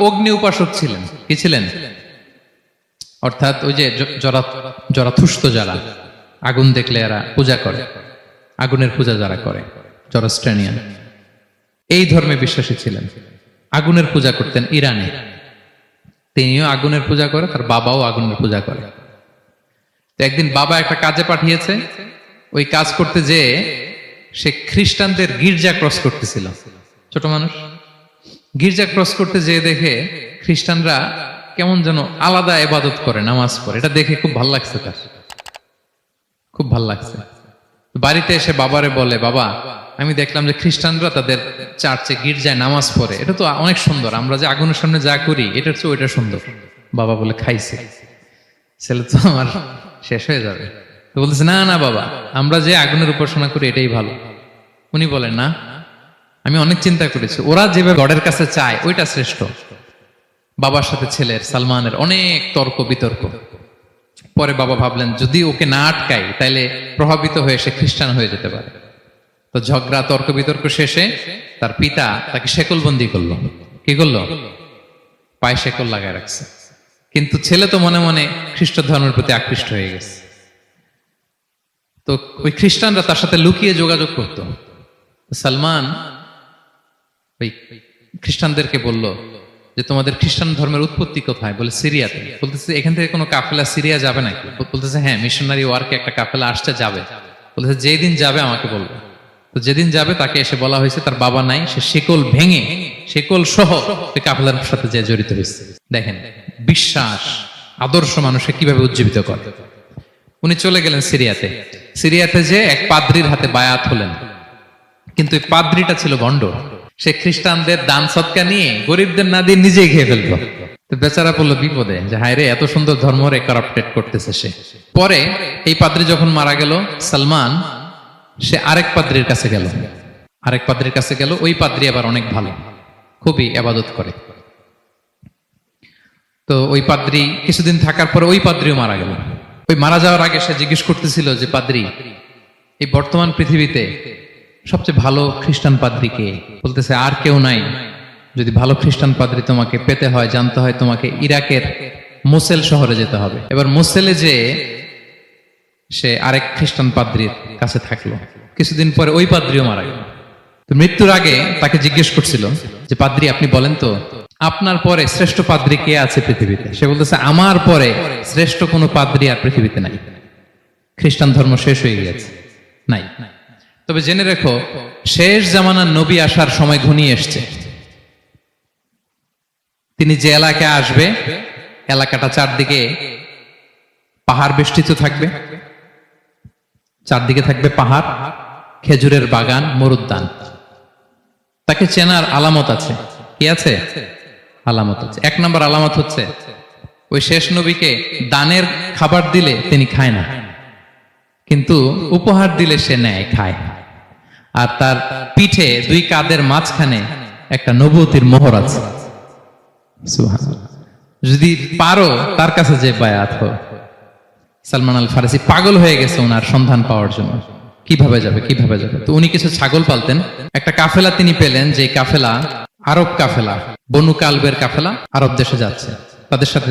অগ্নি উপাসক ছিলেন। কি ছিলেন? অর্থাৎ ওই যে জরাথুষ্ট যারা আগুন দেখলে এরা পূজা করে, আগুনের পূজা যারা করে, জরস্ট্রেনিয়ান, এই ধর্মে বিশ্বাসী ছিলেন। আগুনের পূজা করতেন ইরানে। তিনিও আগুনের পূজা করে, তার বাবাও আগুনের পূজা করে। তো একদিন বাবা একটা কাজে পাঠিয়েছে, ওই কাজ করতে যেয়ে সে খ্রিস্টানদের গির্জা ক্রস করতেছিল। ছোট মানুষ গির্জা ক্রস করতে যেয়ে দেখে খ্রিস্টানরা কেমন যেন আলাদা ইবাদত করে, নামাজ পড়ে। এটা দেখে খুব ভাল লাগছে, তার খুব ভাল লাগছে। বাড়িতে এসে বাবারে বলে, বাবা আমি দেখলাম যে খ্রিস্টানরা তাদের চার্চে গির্জায় নামাজ পড়ে, এটা তো অনেক সুন্দর, আমরা যে আগুনের সামনে যা করি এটার চেয়ে ওইটা সুন্দর। বাবা বলে, খাইছে, ছেলে তো আমার শেষ হয়ে যাবে। তো বলতেছে, না না বাবা, আমরা যে আগুনের উপাসনা করি এটাই ভালো। উনি বলেন, না, আমি অনেক চিন্তা করেছি, ওরা যেভাবে গডের কাছে চায় ওইটা শ্রেষ্ঠ। বাবার সাথে ছেলের, সালমানের অনেক তর্ক বিতর্ক। পরে বাবা ভাবলেন, যদি ওকে না আটকাই তাইলে প্রভাবিত হয়ে সে খ্রিস্টান হয়ে যেতে পারে। তো ঝগড়া তর্ক বিতর্ক শেষে তার পিতা তাকে শেকলবন্দি করলো। কি করলো? পায়ে শেকল লাগায় রাখছে। কিন্তু ছেলে তো মনে মনে খ্রিস্ট ধর্মের প্রতি আকৃষ্ট হয়ে গেছে। তো ওই খ্রিস্টানরা তার সাথে লুকিয়ে যোগাযোগ করত। সালমান ওই খ্রিস্টানদেরকে বলল যে, তোমাদের খ্রিস্টান ধর্মের উৎপত্তি কোথায়? বলে, সিরিয়াতে। বলতেছে, এখান থেকে কোনো কাফেলা সিরিয়া যাবে নাকি? বলতেছে, হ্যাঁ, মিশনারি ওয়ার্কে একটা কাফেলা আসতে যাবে। বলতেছে, যেদিন যাবে আমাকে বলবে। তো যেদিন যাবে তাকে এসে বলা হয়েছে তার বাবা নাই, সে শিকল ভেঙে, শিকল সহ ওই কাফেলার সাথে যে জড়িত হয়েছে। দেখেন বিশ্বাস, আদর্শ মানুষকে কিভাবে উজ্জীবিত করে। উনি চলে গেলেন সিরিয়াতে। সিরিয়াতে যে এক পাদ্রির হাতে বায়াত হলেন, কিন্তু এই পাদ্রিটা ছিল ভণ্ড। সে খ্রিস্টানদের দান সদকা নিয়ে গরিবদের না দিয়ে নিজেই খেয়ে ফেলতো। তো বেচারা পড়লো বিপদে, যে হায় রে, এত সুন্দর ধর্ম রে কারাপ্টেড করতেছে সে। পরে এই পাদ্রি যখন মারা গেল, সালমান সে আরেক পাদ্রির কাছে গেল। আরেক পাদ্রির কাছে গেল। ওই পাদ্রি আবার অনেক ভালো, খুবই ইবাদত করে। তো ওই পাদ্রি কিছুদিন থাকার পরে ওই পাদ্রিও মারা গেল। ওই মারা যাওয়ার আগে সে জিজ্ঞেস করতেছিল যে, পাদ্রি, এই বর্তমান পৃথিবীতে সবচেয়ে ভালো খ্রিস্টান পাদ্রি কে? বলতেছে, আর কেউ নাই। যদি ভালো খ্রিস্টান পাদ্রি তোমাকে পেতে হয়, জানতে হয়, তোমাকে ইরাকের মোসেল শহরে যেতে হবে। এবার মোসেলে যে সে আরেক খ্রিস্টান পাদ্রির কাছে থাকলো। কিছুদিন পরে ওই পাদ্রিও মারা গেল। তো মৃত্যুর আগে তাকে জিজ্ঞেস করছিল যে, পাদ্রি আপনি বলেন তো, আপনার পরে শ্রেষ্ঠ পাদ্রি কে আছে পৃথিবীতে? সে বলতেছে, আমার পরে শ্রেষ্ঠ কোনো পাদ্রি আর পৃথিবীতে নাই। খ্রিস্টান ধর্ম শেষ হয়ে গিয়েছে, নাই। তবে জেনে রেখো, শেষ জামানার নবী আসার সময় ঘনিয়ে এসছে। তিনি যে এলাকায় আসবে, এলাকাটা চারদিকে পাহাড় বেষ্টিত থাকবে। চারদিকে থাকবে পাহাড়, খেজুরের বাগান, মরুদ্যান। তাকে চেনার আলামত আছে। কি আছে? আলামত আছে। এক নম্বর আলামত হচ্ছে, ওই শেষ নবীকে দানের খাবার দিলে তিনি খায় না, কিন্তু উপহার দিলে সে নেয়, খায়। আর তার পিঠে দুই কাঁধের মাঝখানে একটা নবুয়তির মোহর আছে। সুবহানাল্লাহ। যদি পারো তার কাছে যে বায়াত হও। সালমান আল ফারসি পাগল হয়ে গেছে ওনার সন্ধান পাওয়ার জন্য, কিভাবে যাবে, কিভাবে যাবে। তো উনি কিছু ছাগল পালতেন। একটা কাফেলা তিনি পেলেন, যে কাফেলা আরব কাফেলা, বনু কালবের কাফেলা, আরব দেশে যাচ্ছে। তাদের সাথে